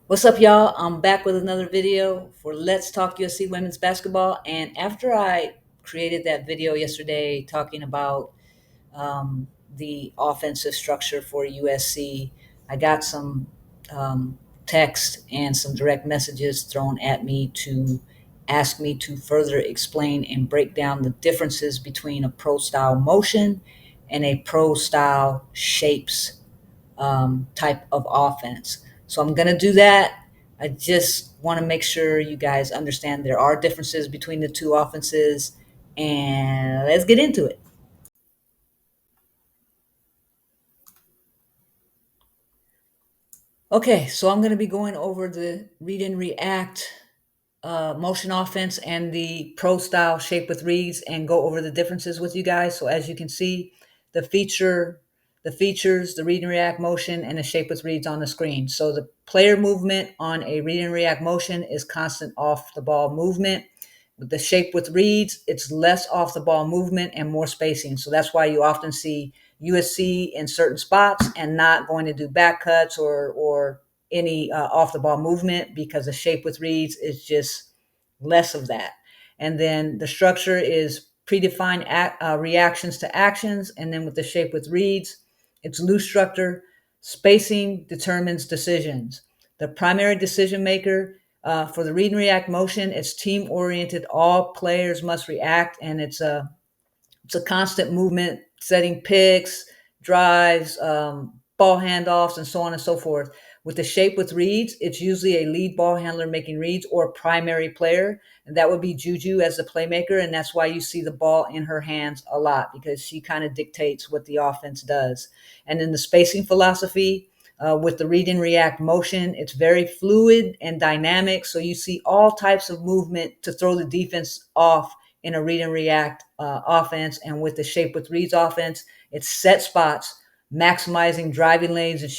What's up, y'all? I'm back with another video for Let's Talk USC Women's Basketball. And after I created that video yesterday talking about the offensive structure for USC, I got some text and some direct messages thrown at me to ask me to further explain and break down the differences between a pro style motion and a pro style shapes type of offense. So I'm going to do that. I just want to make sure you guys understand there are differences between the two offenses, and let's get into it. Okay, so I'm going to be going over the read and react motion offense and the pro style shape with reads and go over the differences with you guys. So as you can see, the feature, the features, the read and react motion, and the shape with reads on the screen. So the player movement on a read and react motion is constant off the ball movement. With the shape with reads, it's less off the ball movement and more spacing. So that's why you often see USC in certain spots and not going to do back cuts or any off the ball movement, because the shape with reads is just less of that. And then the structure is predefined reactions to actions. And then with the shape with reads, it's loose structure. Spacing determines decisions. The primary decision maker for the read and react motion, it's team oriented. All players must react, and it's a constant movement, setting picks, drives, ball handoffs, and so on and so forth. With the shape with reads, it's usually a lead ball handler making reads or a primary player, and that would be Juju as the playmaker, and that's why you see the ball in her hands a lot, because she kind of dictates what the offense does. And then the spacing philosophy, with the read and react motion, it's very fluid and dynamic, so you see all types of movement to throw the defense off in a read and react offense. And with the shape with reads offense, it's set spots, maximizing driving lanes and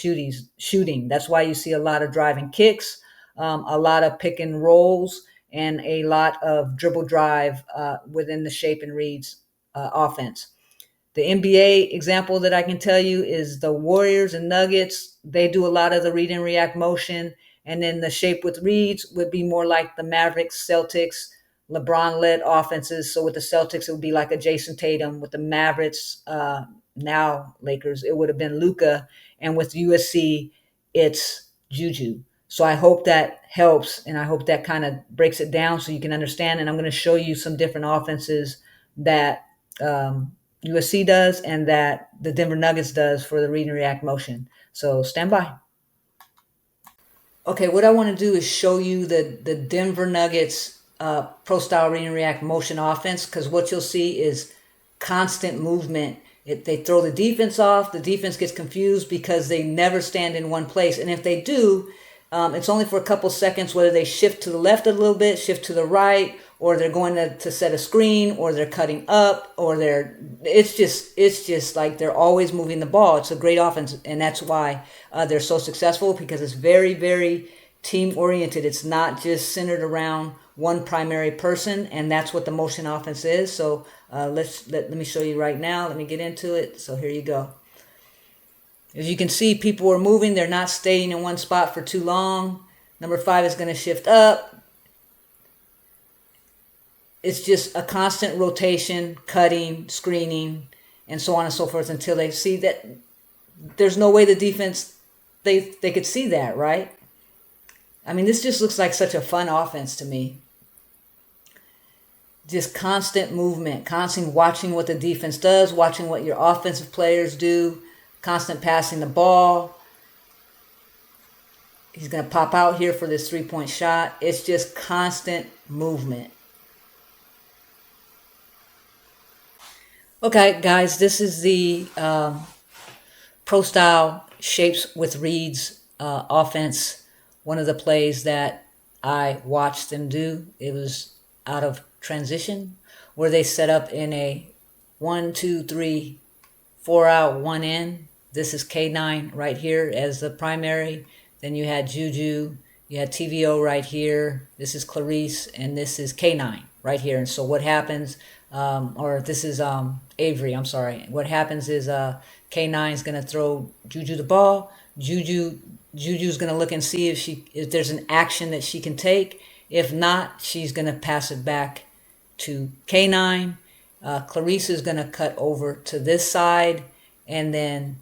shooting. That's why you see a lot of driving kicks, a lot of pick and rolls, and a lot of dribble drive within the shape and reads offense. The NBA example that I can tell you is the Warriors and Nuggets. They do a lot of the read and react motion. And then the shape with reads would be more like the Mavericks, Celtics, LeBron led offenses. So with the Celtics, it would be like a Jason Tatum. With the Mavericks, now Lakers, it would have been Luka. And with USC, it's Juju. So I hope that helps. And I hope that kind of breaks it down so you can understand. And I'm going to show you some different offenses that USC does and that the Denver Nuggets does for the read and react motion. So stand by. Okay, what I want to do is show you the Denver Nuggets pro style read and react motion offense, because what you'll see is constant movement. They throw the defense off. The defense gets confused because they never stand in one place. And if they do, it's only for a couple seconds, whether they shift to the left a little bit, shift to the right, or they're going to set a screen, or they're cutting up, or it's just like they're always moving the ball. It's a great offense, and that's why they're so successful, because it's very, very team oriented. It's not just centered around one primary person, and that's what the motion offense is. So let me show you right now. Let me get into it. So here you go. As you can see, people are moving. They're not staying in one spot for too long. Number 5 is going to shift up. It's just a constant rotation, cutting, screening, and so on and so forth, until they see that there's no way the defense, they could see that, right? I mean, this just looks like such a fun offense to me. Just constant movement, constant watching what the defense does, watching what your offensive players do, constant passing the ball. He's going to pop out here for this three-point shot. It's just constant movement. Okay, guys, this is the pro style shapes with reads offense. One of the plays that I watched them do, it was out of transition, where they set up in a 1, 2, 3, 4 out, 1 in. This is K9 right here as the primary. Then you had Juju, you had TVO right here. This is Clarice, and this is K9 right here. And so what happens, or this is Avery, I'm sorry. What happens is K9 is going to throw Juju the ball. Juju Juju's going to look and see if there's an action that she can take. If not, she's going to pass it back to K9. Clarice is going to cut over to this side, and then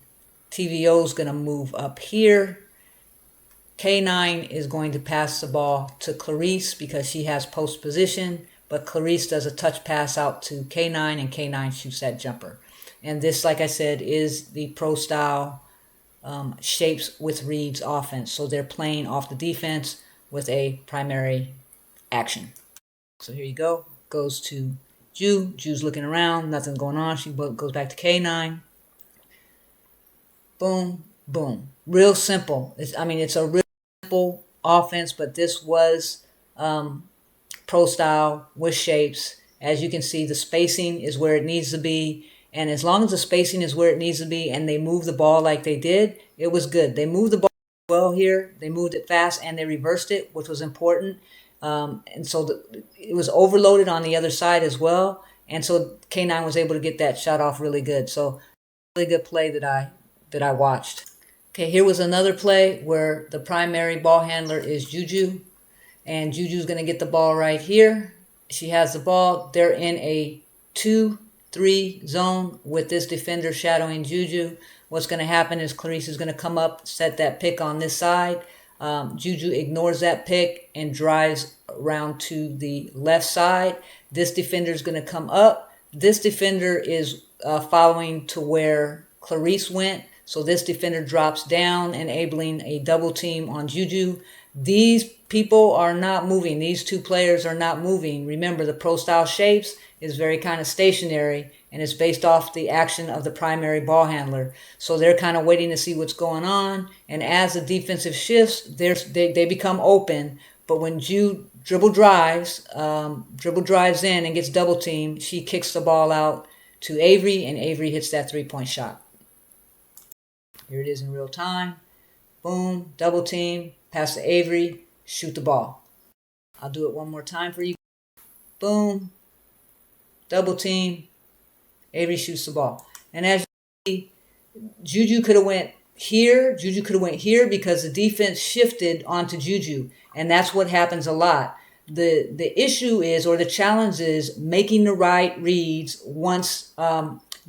TVO is going to move up here. K9 is going to pass the ball to Clarice because she has post position, but Clarice does a touch pass out to K9, and K9 shoots that jumper. And this, like I said, is the pro style shapes with reads offense. So they're playing off the defense with a primary action. So here you go. Goes to Ju. Ju's looking around. Nothing going on. She goes back to K9. Boom, boom. Real simple. It's a real simple offense, but this was pro style with shapes. As you can see, the spacing is where it needs to be. And as long as the spacing is where it needs to be and they move the ball like they did, it was good. They moved the ball well here. They moved it fast and they reversed it, which was important. And so it was overloaded on the other side as well. And so K9 was able to get that shot off really good. So really good play that I watched. Okay, here was another play where the primary ball handler is Juju. And Juju's going to get the ball right here. She has the ball. They're in a 2-3 zone with this defender shadowing Juju. What's going to happen is Clarice is going to come up, set that pick on this side. Juju ignores that pick and drives around to the left side. This defender is going to come up. This defender is following to where Clarice went. So this defender drops down, enabling a double team on Juju. These people are not moving. These two players are not moving. Remember, the pro style shapes is very kind of stationary, and it's based off the action of the primary ball handler. So they're kind of waiting to see what's going on. And as the defensive shifts, they become open. But when Ju dribble drives in and gets double teamed, she kicks the ball out to Avery, and Avery hits that 3-point shot. Here it is in real time. Boom, double team, pass to Avery, shoot the ball. I'll do it one more time for you. Boom, double team, Avery shoots the ball. And as you see, Juju could have went here. Juju could have went here because the defense shifted onto Juju. And that's what happens a lot. The issue is, or the challenge is, making the right reads once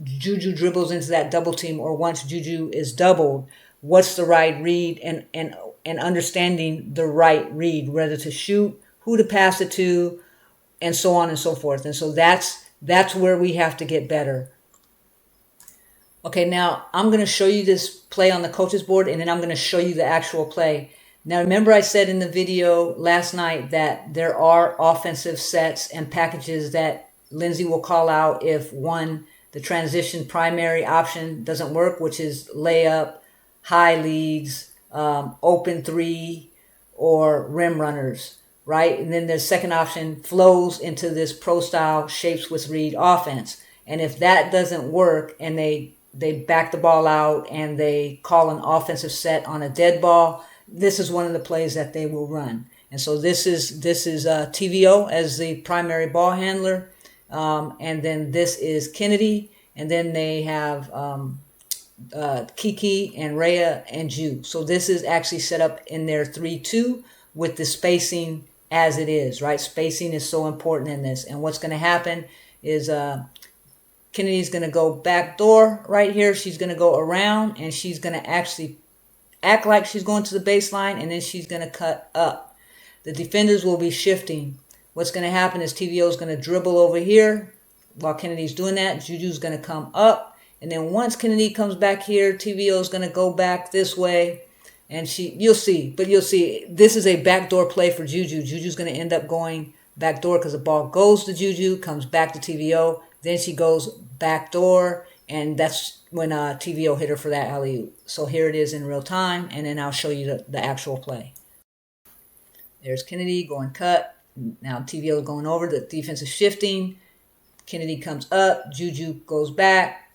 Juju dribbles into that double team, or once Juju is doubled. What's the right read, and understanding the right read, whether to shoot, who to pass it to, and so on and so forth. And so that's where we have to get better. Okay, now I'm going to show you this play on the coaches board, and then I'm going to show you the actual play. Now, remember I said in the video last night that there are offensive sets and packages that Lindsay will call out if the transition primary option doesn't work, which is layup, high leads, open three, or rim runners, right? And then the second option flows into this pro style shapes with read offense. And if that doesn't work and they back the ball out and they call an offensive set on a dead ball, this is one of the plays that they will run. And so this is TVO as the primary ball handler. And then this is Kennedy. And then they have Kiki and Rhea and Ju. So this is actually set up in their 3-2 with the spacing as it is, right? Spacing is so important in this. And what's going to happen is Kennedy's going to go back door right here. She's going to go around, and she's going to actually act like she's going to the baseline, and then she's going to cut up. The defenders will be shifting. What's going to happen is TVO is going to dribble over here while Kennedy's doing that. Juju's going to come up. And then once Kennedy comes back here, TVO is going to go back this way. And you'll see, this is a backdoor play for Juju. Juju's going to end up going backdoor because the ball goes to Juju, comes back to TVO. Then she goes backdoor, and that's when TVO hit her for that alley-oop. So here it is in real time, and then I'll show you the actual play. There's Kennedy going cut. Now TVO going over. The defense is shifting. Kennedy comes up. Juju goes back.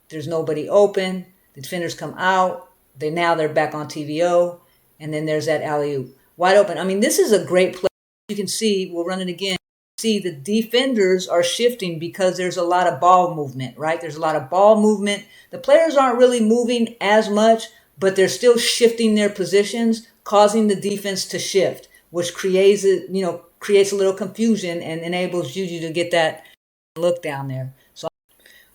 There's nobody open. The defenders come out. They're back on TVO. And then there's that alley-oop. Wide open. I mean, this is a great play. You can see, we'll run it again. See, the defenders are shifting because there's a lot of ball movement, right? There's a lot of ball movement. The players aren't really moving as much, but they're still shifting their positions, causing the defense to shift, which creates a little confusion and enables Juju to get that look down there. So,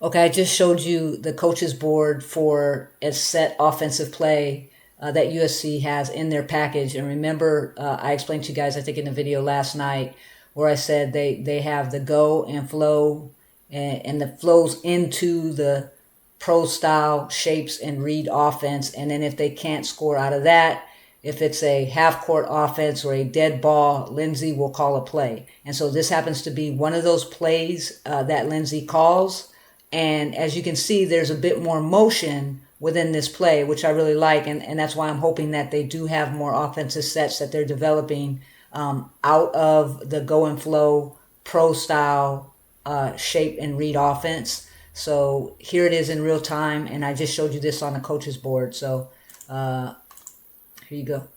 okay, I just showed you the coaches board for a set offensive play that USC has in their package. And remember, I explained to you guys, I think in the video last night, where I said they have the go and flow, and the flows into the pro style shapes and read offense. And then if they can't score out of that, if it's a half court offense or a dead ball, Lindsay will call a play. And so this happens to be one of those plays that Lindsay calls. And as you can see, there's a bit more motion within this play, which I really like. And that's why I'm hoping that they do have more offensive sets that they're developing out of the go and flow pro style shape and read offense. So here it is in real time, and I just showed you this on the coaches board. So here you go.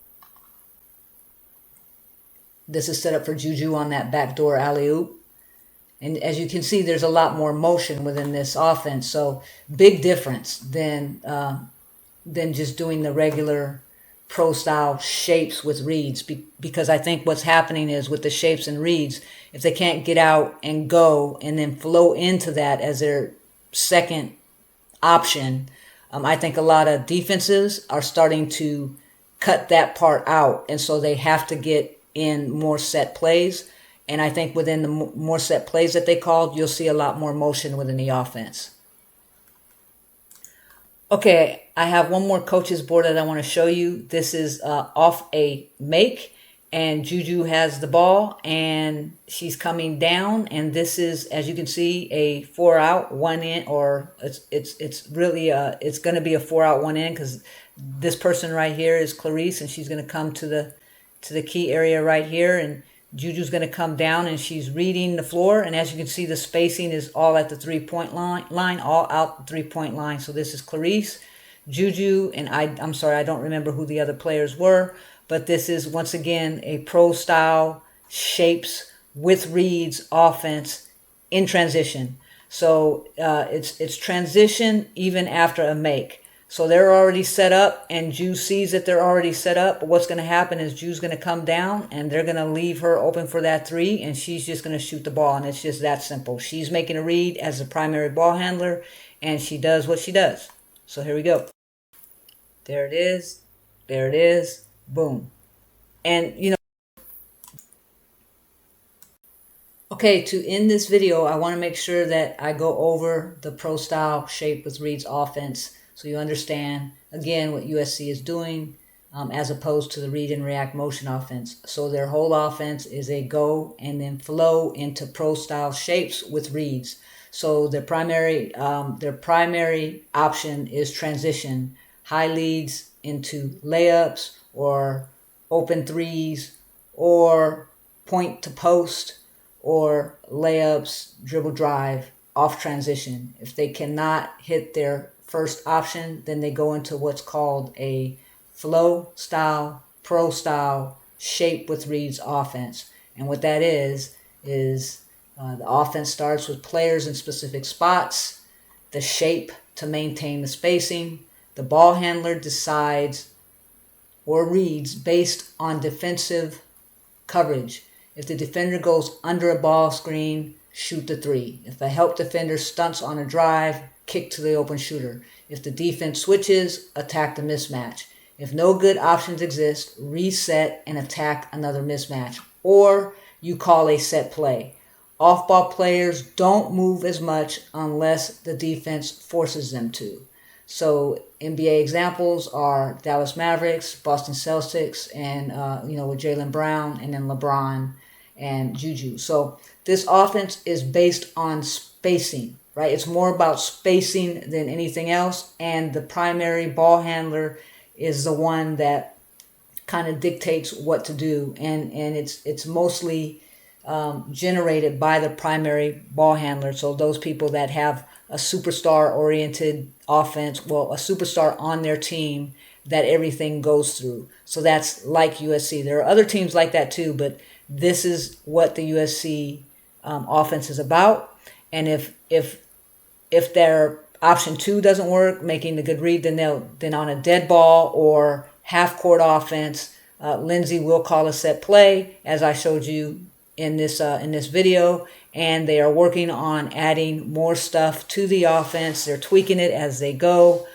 This is set up for Juju on that backdoor alley-oop. And as you can see, there's a lot more motion within this offense. So big difference than just doing the regular pro-style shapes with reads. Because I think what's happening is with the shapes and reads, if they can't get out and go and then flow into that as their second option, I think a lot of defenses are starting to cut that part out. And so they have to get in more set plays. And I think within the more set plays that they called, you'll see a lot more motion within the offense. Okay, I have one more coaches board that I want to show you. This is off a make, and Juju has the ball, and she's coming down. And this is, as you can see, a 4 out, 1 in, or it's really it's going to be a 4 out, 1 in, because this person right here is Clarice, and she's going to come to the key area right here, and Juju's going to come down, and she's reading the floor. And as you can see, the spacing is all at the 3-point line, all out the 3-point line. So this is Clarice, Juju, and I'm sorry, I don't remember who the other players were, but this is, once again, a pro-style shapes with reads offense in transition. So it's transition even after a make. So they're already set up, and Ju sees that they're already set up. But what's going to happen is Ju's going to come down, and they're going to leave her open for that 3, and she's just going to shoot the ball. And it's just that simple. She's making a read as the primary ball handler, and she does what she does. So here we go. There it is. There it is. Boom. And, okay, to end this video, I want to make sure that I go over the pro-style shape with reads offense, so you understand, again, what USC is doing as opposed to the read and react motion offense. So their whole offense is a go and then flow into pro-style shapes with reads. So their primary option is transition, high leads into layups or open threes or point to post or layups, dribble drive, off transition. If they cannot hit their first option, then they go into what's called a flow style, pro style, shape with reads offense. And what that is the offense starts with players in specific spots, the shape to maintain the spacing, the ball handler decides or reads based on defensive coverage. If the defender goes under a ball screen, shoot the 3. If a help defender stunts on a drive, kick to the open shooter. If the defense switches, attack the mismatch. If no good options exist, reset and attack another mismatch. Or you call a set play. Off-ball players don't move as much unless the defense forces them to. So NBA examples are Dallas Mavericks, Boston Celtics, and with Jaylen Brown, and then LeBron and Juju. So this offense is based on spacing, right? It's more about spacing than anything else, and the primary ball handler is the one that kind of dictates what to do, and it's mostly generated by the primary ball handler. So those people that have a superstar-oriented offense, well, a superstar on their team that everything goes through. So that's like USC. There are other teams like that too, but this is what the USC offense is about. And if their option 2 doesn't work, making the good read, then on a dead ball or half court offense, Lindsay will call a set play, as I showed you in this video, and they are working on adding more stuff to the offense. They're tweaking it as they go,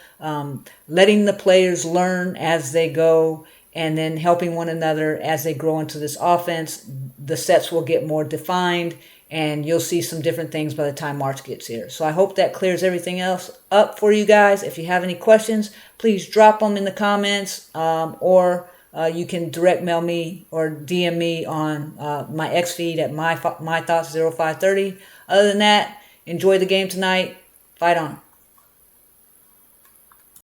letting the players learn as they go, and then helping one another as they grow into this offense. The sets will get more defined, and you'll see some different things by the time March gets here. So I hope that clears everything else up for you guys. If you have any questions, please drop them in the comments, or you can direct mail me or DM me on my X feed at mythoughts0530. Other than that, enjoy the game tonight. Fight on.